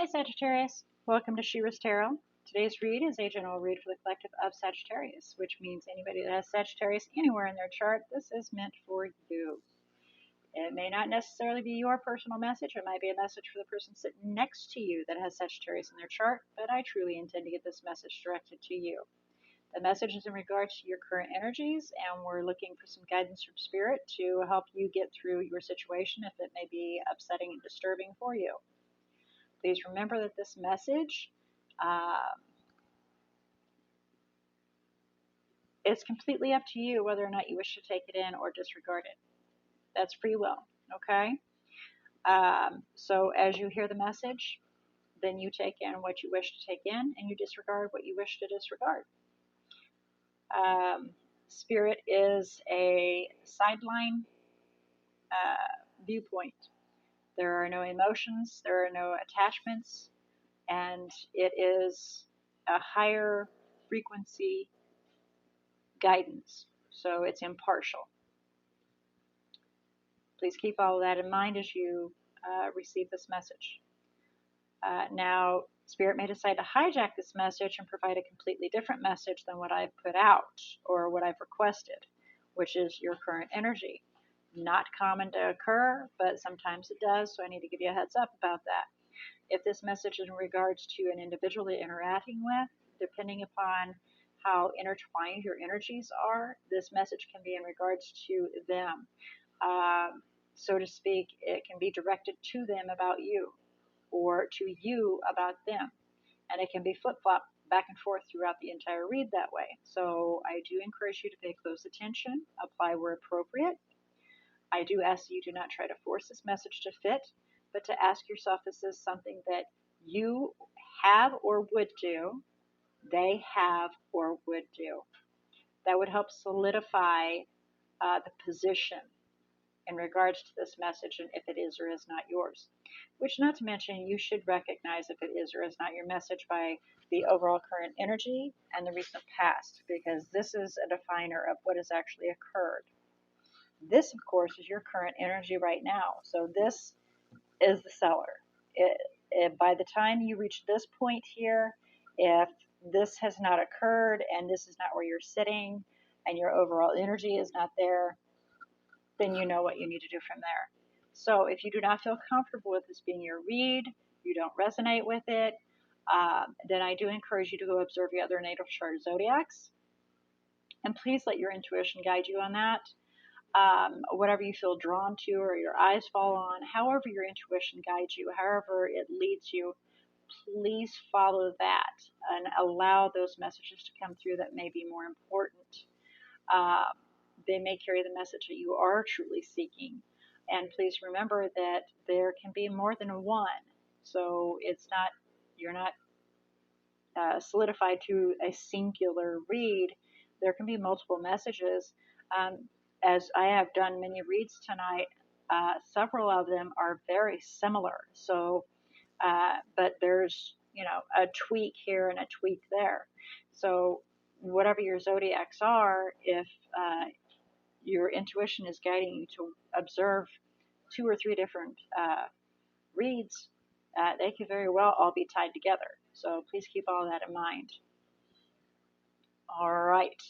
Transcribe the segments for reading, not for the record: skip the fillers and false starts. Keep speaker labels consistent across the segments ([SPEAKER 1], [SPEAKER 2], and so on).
[SPEAKER 1] Hi Sagittarius, welcome to She-ruhz Tarot. Today's read is a general read for the collective of Sagittarius, which means anybody that has Sagittarius anywhere in their chart, this is meant for you. It may not necessarily be your personal message, it might be a message for the person sitting next to you that has Sagittarius in their chart, but I truly intend to get this message directed to you. The message is in regards to your current energies, and we're looking for some guidance from Spirit to help you get through your situation if it may be upsetting and disturbing for you. Please remember that this message it's completely up to you whether or not you wish to take it in or disregard it. That's free will, okay? So as you hear the message, then you take in what you wish to take in and you disregard what you wish to disregard. Spirit is a sideline viewpoint. There are no emotions, there are no attachments, and it is a higher frequency guidance, so it's impartial. Please keep all of that in mind as you receive this message. Now, Spirit may decide to hijack this message and provide a completely different message than what I've put out or what I've requested, which is your current energy. Not common to occur, but sometimes it does, so I need to give you a heads up about that. If this message is in regards to an individual that you're interacting with, depending upon how intertwined your energies are, this message can be in regards to them. So to speak, it can be directed to them about you or to you about them. And it can be flip-flopped back and forth throughout the entire read that way. So I do encourage you to pay close attention, apply where appropriate. I do ask that you do not try to force this message to fit, but to ask yourself, is this something that you have or would do, they have or would do? That would help solidify the position in regards to this message and if it is or is not yours. Which, not to mention, you should recognize if it is or is not your message by the overall current energy and the recent past, because this is a definer of what has actually occurred. This, of course, is your current energy right now. So this is the seller. By the time you reach this point here, if this has not occurred and this is not where you're sitting and your overall energy is not there, then you know what you need to do from there. So if you do not feel comfortable with this being your read, you don't resonate with it, then I do encourage you to go observe your other natal chart zodiacs. And please let your intuition guide you on that. Whatever you feel drawn to or your eyes fall on, however your intuition guides you, however it leads you, please follow that and allow those messages to come through that may be more important. They may carry the message that you are truly seeking. And please remember that there can be more than one. So it's not, you're not solidified to a singular read. There can be multiple messages. As I have done many reads tonight, several of them are very similar. So, but there's, a tweak here and a tweak there. So whatever your zodiacs are, if your intuition is guiding you to observe 2 or 3 different reads, they could very well all be tied together. So please keep all that in mind. All right.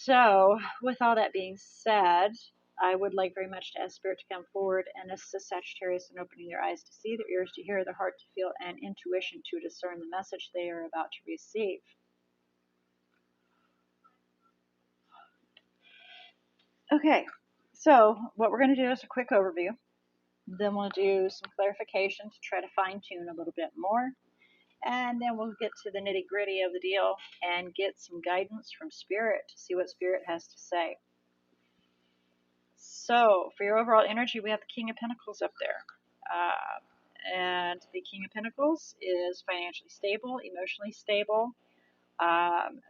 [SPEAKER 1] So with all that being said, I would like very much to ask Spirit to come forward and assist Sagittarius in opening their eyes to see, their ears to hear, their heart to feel, and intuition to discern the message they are about to receive. Okay, so what we're going to do is a quick overview. Then we'll do some clarification to try to fine-tune a little bit more. And then we'll get to the nitty-gritty of the deal and get some guidance from Spirit to see what Spirit has to say. So for your overall energy, we have the King of Pentacles up there. And the King of Pentacles is financially stable, emotionally stable,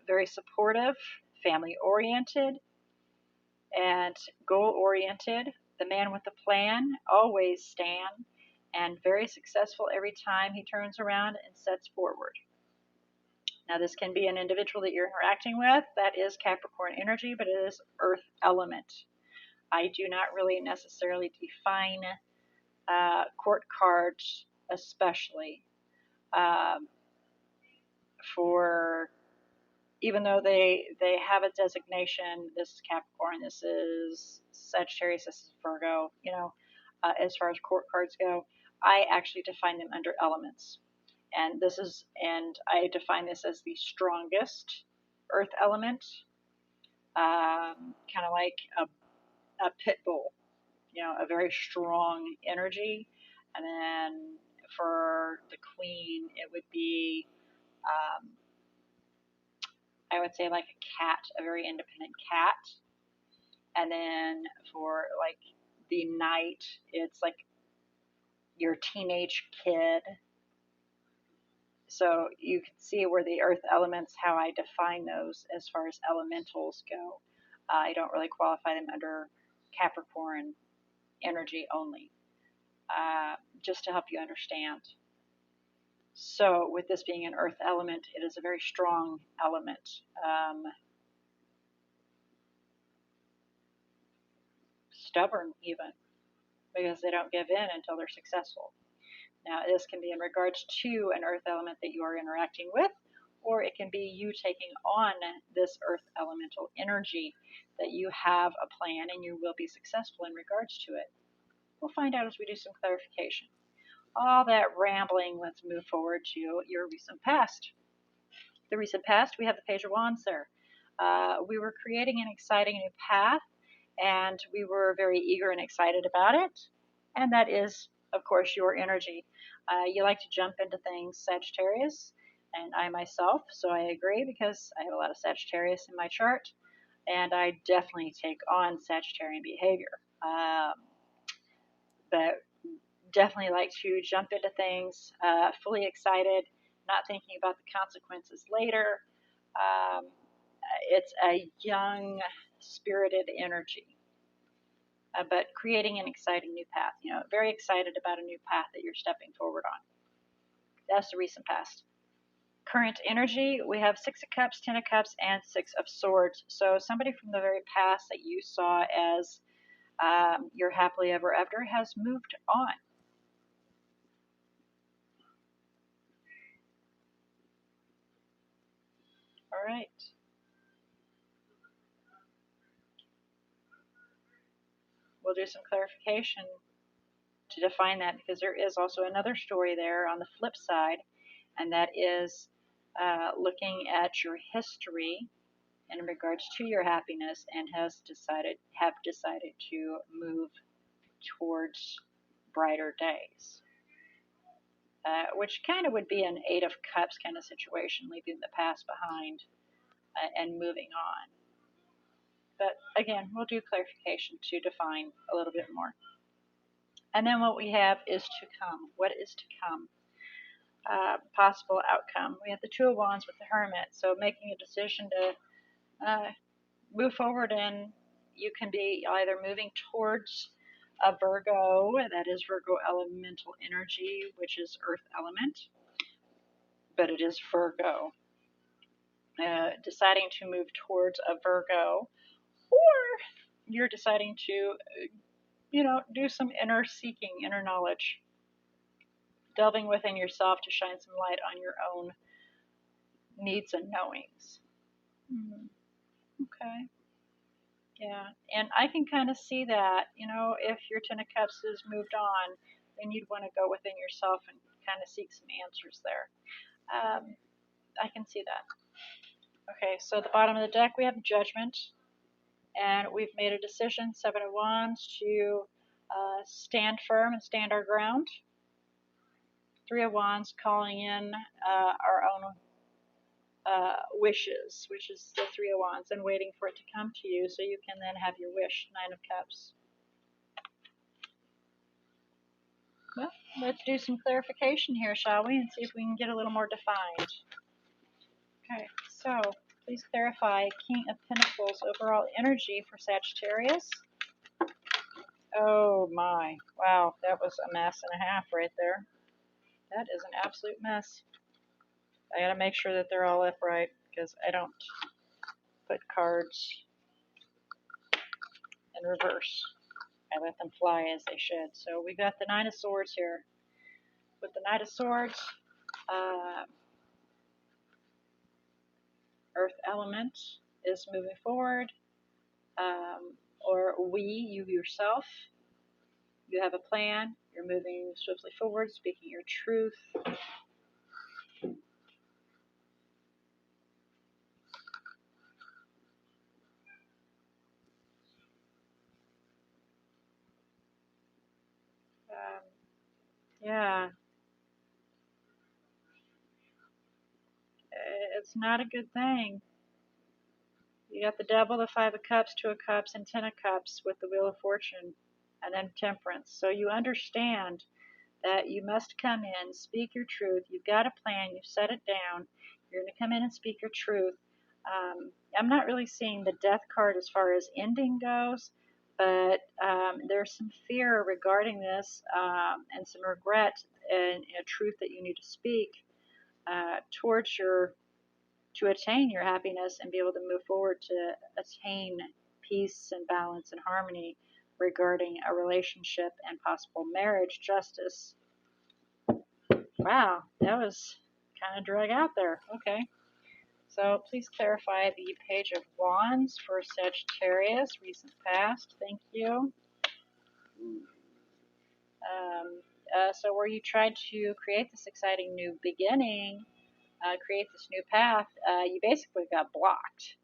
[SPEAKER 1] very supportive, family-oriented, and goal-oriented. The man with the plan, always Stan, and very successful every time he turns around and sets forward. Now this can be an individual that you're interacting with. That is Capricorn energy, but it is Earth element. I do not really necessarily define court cards especially, um, for even though they have a designation, this is Capricorn, this is Sagittarius, this is Virgo, as far as court cards go, I actually define them under elements. And I define this as the strongest earth element, kind of like a pit bull, a very strong energy. And then for the queen, it would be, um, I would say like a cat, a very independent cat. And then for like the knight, it's like your teenage kid. So you can see where the earth elements, how I define those as far as elementals go. I don't really qualify them under Capricorn energy only, just to help you understand. So with this being an earth element, it is a very strong element. Stubborn even, because they don't give in until they're successful. Now, this can be in regards to an earth element that you are interacting with, or it can be you taking on this earth elemental energy that you have a plan and you will be successful in regards to it. We'll find out as we do some clarification. All that rambling, let's move forward to your recent past. The recent past, we have the Page of Wands there. We were creating an exciting new path, and we were very eager and excited about it, and that is, of course, your energy. You like to jump into things, Sagittarius, and I myself, so I agree because I have a lot of Sagittarius in my chart, and I definitely take on Sagittarian behavior. But definitely like to jump into things, fully excited, not thinking about the consequences later. It's a young, spirited energy. But creating an exciting new path, very excited about a new path that you're stepping forward on. That's the recent past. Current energy, we have Six of Cups, Ten of Cups, and Six of Swords. So somebody from the very past that you saw as your happily ever after has moved on. All right. We'll do some clarification to define that, because there is also another story there on the flip side, and that is looking at your history in regards to your happiness, and have decided to move towards brighter days, which kind of would be an Eight of Cups kind of situation, leaving the past behind and moving on. But again, we'll do clarification to define a little bit more. And then what we have is to come. What is to come? Possible outcome. We have the Two of Wands with the Hermit. So making a decision to move forward, and you can be either moving towards a Virgo, that is Virgo elemental energy, which is earth element, but it is Virgo. Deciding to move towards a Virgo, or you're deciding to, do some inner seeking, inner knowledge, delving within yourself to shine some light on your own needs and knowings. Okay. Yeah, and I can kind of see that, if your Ten of Cups has moved on, then you'd want to go within yourself and kind of seek some answers there. I can see that. Okay, so at the bottom of the deck we have Judgment, and we've made a decision, Seven of Wands, to stand firm and stand our ground. Three of Wands, calling in our own wishes, which is the Three of Wands, and waiting for it to come to you so you can then have your wish. Nine of Cups. Well, let's do some clarification here, shall we, and see if we can get a little more defined. Okay, so please clarify King of Pentacles overall energy for Sagittarius. Oh my, wow, that was a mess and a half right there. That is an absolute mess. I gotta make sure that they're all upright, because I don't put cards in reverse. I let them fly as they should. So we got the Nine of Swords here with the Knight of Swords, Earth element is moving forward, or you yourself, you have a plan, you're moving swiftly forward, speaking your truth. Yeah, it's not a good thing. You got the Devil, the Five of Cups, Two of Cups, and Ten of Cups with the Wheel of Fortune, and then Temperance. So you understand that you must come in, speak your truth. You've got a plan, you've set it down. You're going to come in and speak your truth. I'm not really seeing the Death card as far as ending goes, but there's some fear regarding this, and some regret and a truth that you need to speak towards to attain your happiness and be able to move forward to attain peace and balance and harmony regarding a relationship and possible marriage justice. Wow, that was kind of drag out there. Okay. So please clarify the Page of Wands for Sagittarius, recent past. Thank you. So where you tried to create this exciting new beginning, create this new path, you basically got blocked.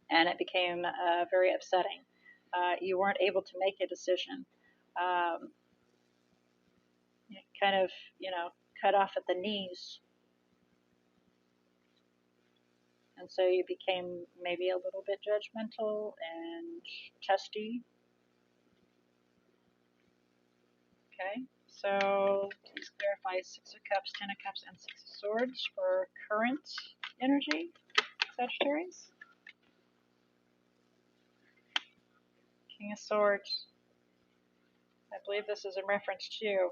[SPEAKER 1] And it became very upsetting. You weren't able to make a decision. Kind of, cut off at the knees. And so you became maybe a little bit judgmental and testy. Okay, so please clarify Six of Cups, Ten of Cups, and Six of Swords for current energy, Sagittarius. King of Swords. I believe this is in reference to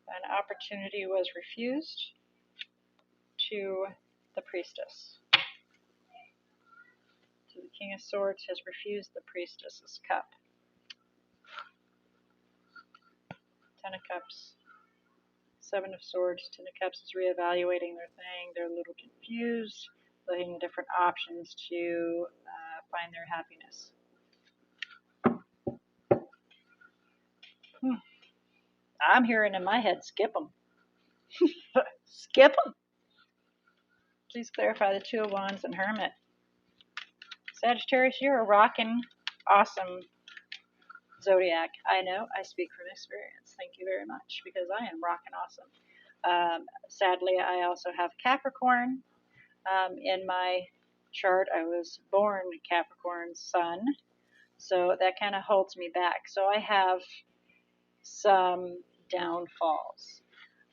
[SPEAKER 1] an opportunity was refused to the Priestess. So the King of Swords has refused the Priestess's cup. Ten of Cups. Seven of Swords. Ten of Cups is reevaluating their thing. They're a little confused, looking at different options to find their happiness. I'm hearing in my head, skip them. Skip them. Please clarify the Two of Wands and Hermit. Sagittarius, you're a rockin' awesome zodiac. I know, I speak from experience. Thank you very much, because I am rockin' awesome. Sadly, I also have Capricorn in my chart. I was born Capricorn sun, so that kind of holds me back. So I have some downfalls.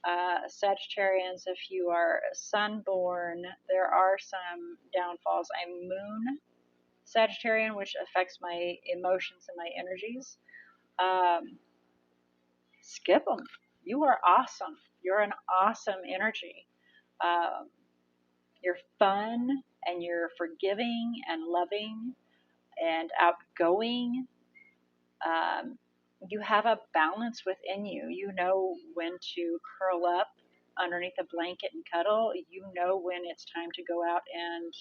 [SPEAKER 1] Sagittarians, if you are sun-born, there are some downfalls. I'm moon Sagittarian, which affects my emotions and my energies. Skip them. You are awesome. You're an awesome energy. You're fun, and you're forgiving and loving and outgoing. You have a balance within you. You know when to curl up underneath a blanket and cuddle. You know when it's time to go out and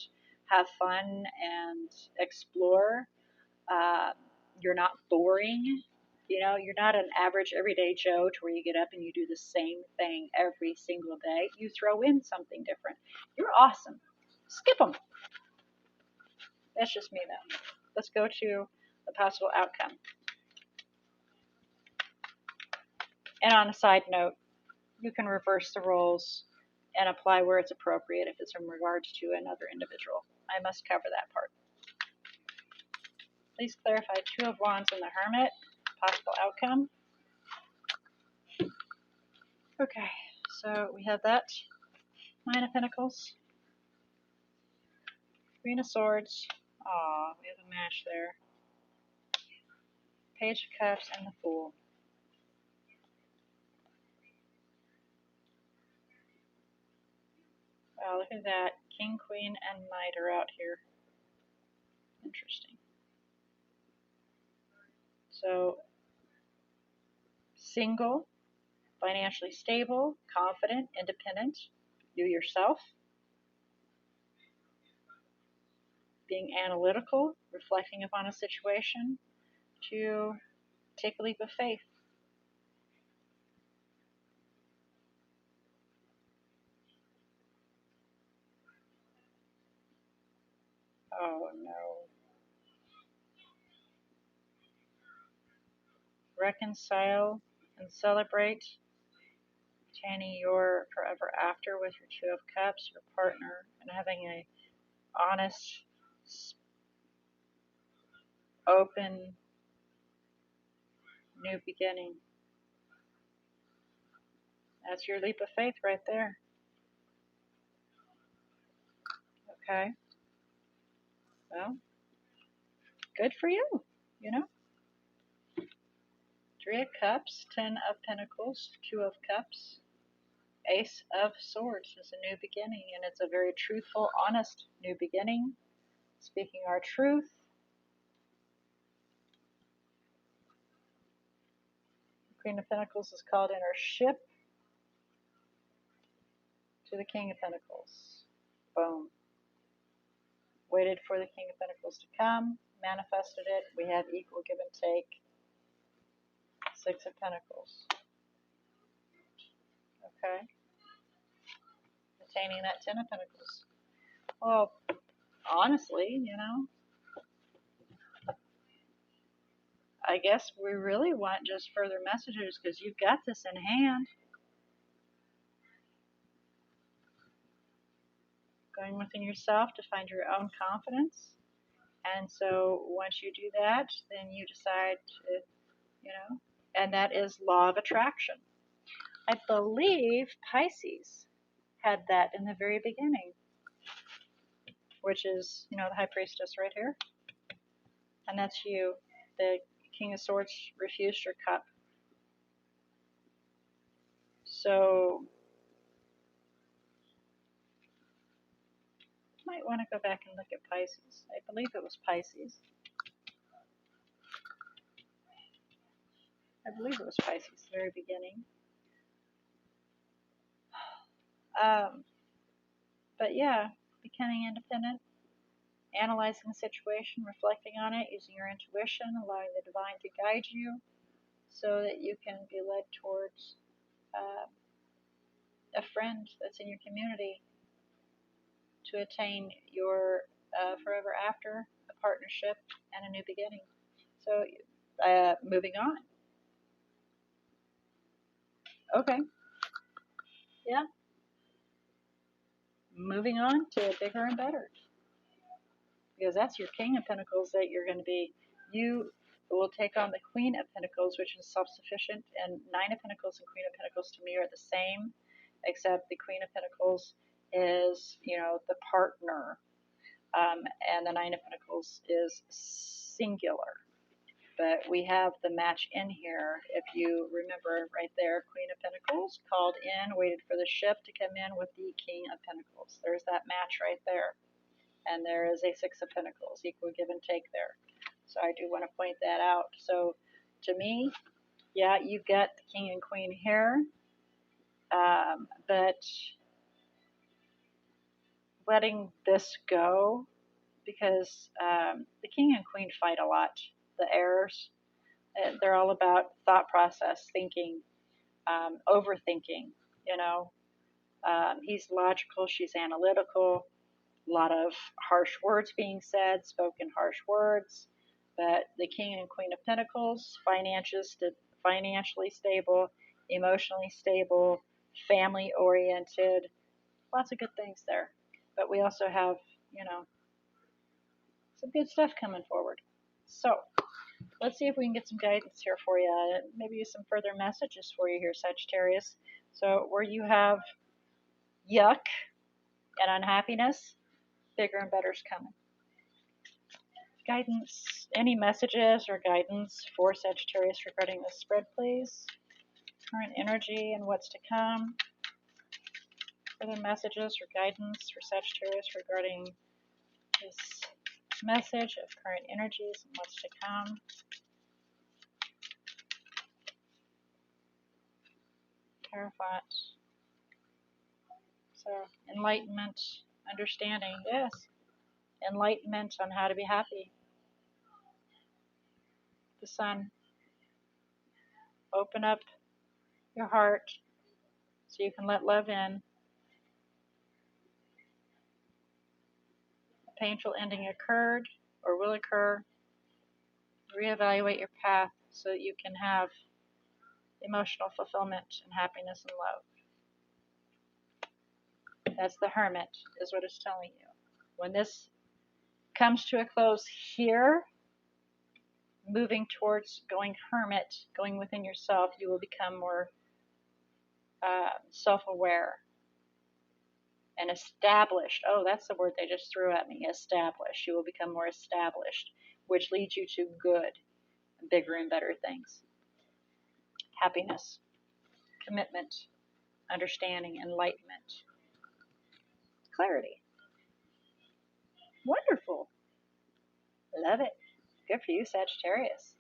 [SPEAKER 1] have fun and explore. You're not boring. You're not an average everyday Joe to where you get up and you do the same thing every single day. You throw in something different. You're awesome. Skip them. That's just me, though. Let's go to the possible outcome. And on a side note, you can reverse the roles and apply where it's appropriate if it's in regards to another individual. I must cover that part. Please clarify Two of Wands and the Hermit. Possible outcome. Okay, so we have that. Nine of Pentacles. Queen of Swords. Aw, we have a match there. Page of Cups and the Fool. Wow, look at that. King, Queen, and Knight are out here. Interesting. So, single, financially stable, confident, independent, you yourself, being analytical, reflecting upon a situation, to take a leap of faith. Oh no. Reconcile and celebrate attaining your forever after with your Two of Cups, your partner, and having a honest, open, new beginning. That's your leap of faith right there. Okay. Well, good for you, you know. Three of Cups, 10 of Pentacles, Two of Cups, Ace of Swords is a new beginning, and it's a very truthful, honest new beginning. Speaking our truth. Queen of Pentacles is called in her ship to the King of Pentacles. Boom. Waited for the King of Pentacles to come, manifested it. We have equal give and take. Six of Pentacles. Okay. Attaining that Ten of Pentacles. Well, honestly, you know, I guess we really want just further messages because you've got this in hand. Going within yourself to find your own confidence. And so once you do that, then you decide to, you know, and that is law of attraction. I believe Pisces had that in the very beginning, which is, you know, the High Priestess right here. And that's you. The King of Swords refused your cup. So you might want to go back and look at Pisces. I believe it was Pisces. I believe it was Pisces, the very beginning. But yeah, becoming independent, analyzing the situation, reflecting on it, using your intuition, allowing the divine to guide you so that you can be led towards a friend that's in your community to attain your forever after, a partnership, and a new beginning. So, moving on. Okay. Yeah. Moving on to bigger and better. Because that's your King of Pentacles that you're going to be. You will take on the Queen of Pentacles, which is self-sufficient, and Nine of Pentacles and Queen of Pentacles to me are the same, except the Queen of Pentacles is, you know, the partner, and the Nine of Pentacles is singular. But we have the match in here. If you remember right there, Queen of Pentacles called in, waited for the ship to come in with the King of Pentacles. There's that match right there. And there is a Six of Pentacles, equal give and take there. So I do want to point that out. So to me, yeah, you've got the King and Queen here, but letting this go, because the King and Queen fight a lot. The heirs, they're all about thought process, thinking, overthinking, you know. He's logical, she's analytical. A lot of harsh words being said, spoken harsh words. But the King and Queen of Pentacles, financially stable, emotionally stable, family oriented, lots of good things there. But we also have, you know, some good stuff coming forward. So let's see if we can get some guidance here for you. Maybe some further messages for you here, Sagittarius. So where you have yuck and unhappiness, bigger and better's coming. Guidance, any messages or guidance for Sagittarius regarding this spread, please? Current energy and what's to come. Further messages or guidance for Sagittarius regarding this message of current energies and what's to come. Hierophant. So, enlightenment, understanding, yes. Enlightenment on how to be happy. The Sun. Open up your heart so you can let love in. A painful ending occurred or will occur. Reevaluate your path so that you can have emotional fulfillment and happiness and love. That's the Hermit, is what it's telling you. When this comes to a close here, moving towards going Hermit, going within yourself, you will become more self-aware and established. Oh, that's the word they just threw at me, established. You will become more established, which leads you to good, bigger and better things. Happiness, commitment, understanding, enlightenment, clarity. Wonderful. Love it. Good for you, Sagittarius.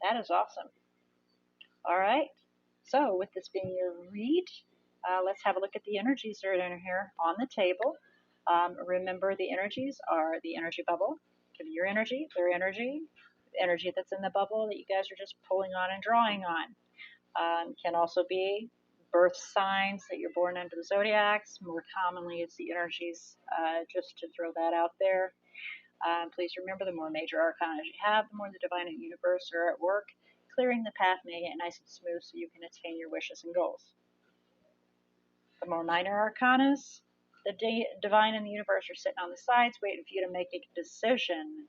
[SPEAKER 1] That is awesome. All right. So with this being your read, let's have a look at the energies that are in here on the table. Remember, the energies are the energy bubble. Give your energy, their energy, the energy that's in the bubble that you guys are just pulling on and drawing on. Can also be birth signs that you're born under the zodiacs. More commonly, it's the energies, just to throw that out there. Please remember, the more major arcana you have, the more the divine and universe are at work, clearing the path, making it nice and smooth so you can attain your wishes and goals. The more minor arcanas, the divine and the universe are sitting on the sides waiting for you to make a decision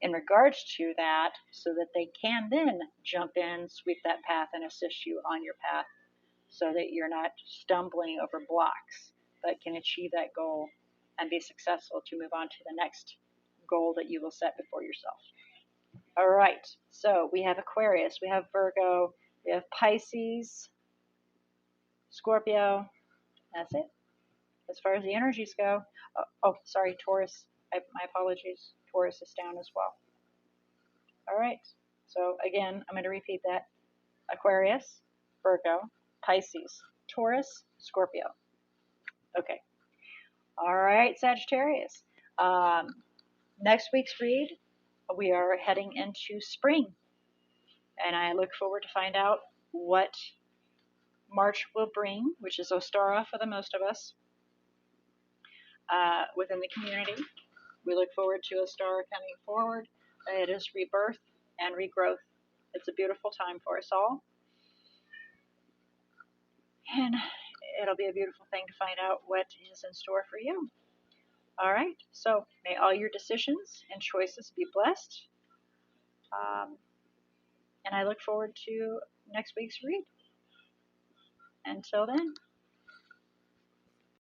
[SPEAKER 1] in regards to that so that they can then jump in, sweep that path, and assist you on your path so that you're not stumbling over blocks but can achieve that goal and be successful to move on to the next goal that you will set before yourself. All right, so we have Aquarius, we have Virgo, we have Pisces, Scorpio. That's it. As far as the energies go, sorry, Taurus. My apologies. Taurus is down as well. All right, so again, I'm going to repeat that. Aquarius, Virgo, Pisces, Taurus, Scorpio. Okay. All right, Sagittarius. Next week's read, we are heading into spring, and I look forward to find out what March will bring, which is Ostara for the most of us within the community. We look forward to Ostara coming forward. It is rebirth and regrowth. It's a beautiful time for us all, and it'll be a beautiful thing to find out what is in store for you. All right, so may all your decisions and choices be blessed. And I look forward to next week's read. Until then.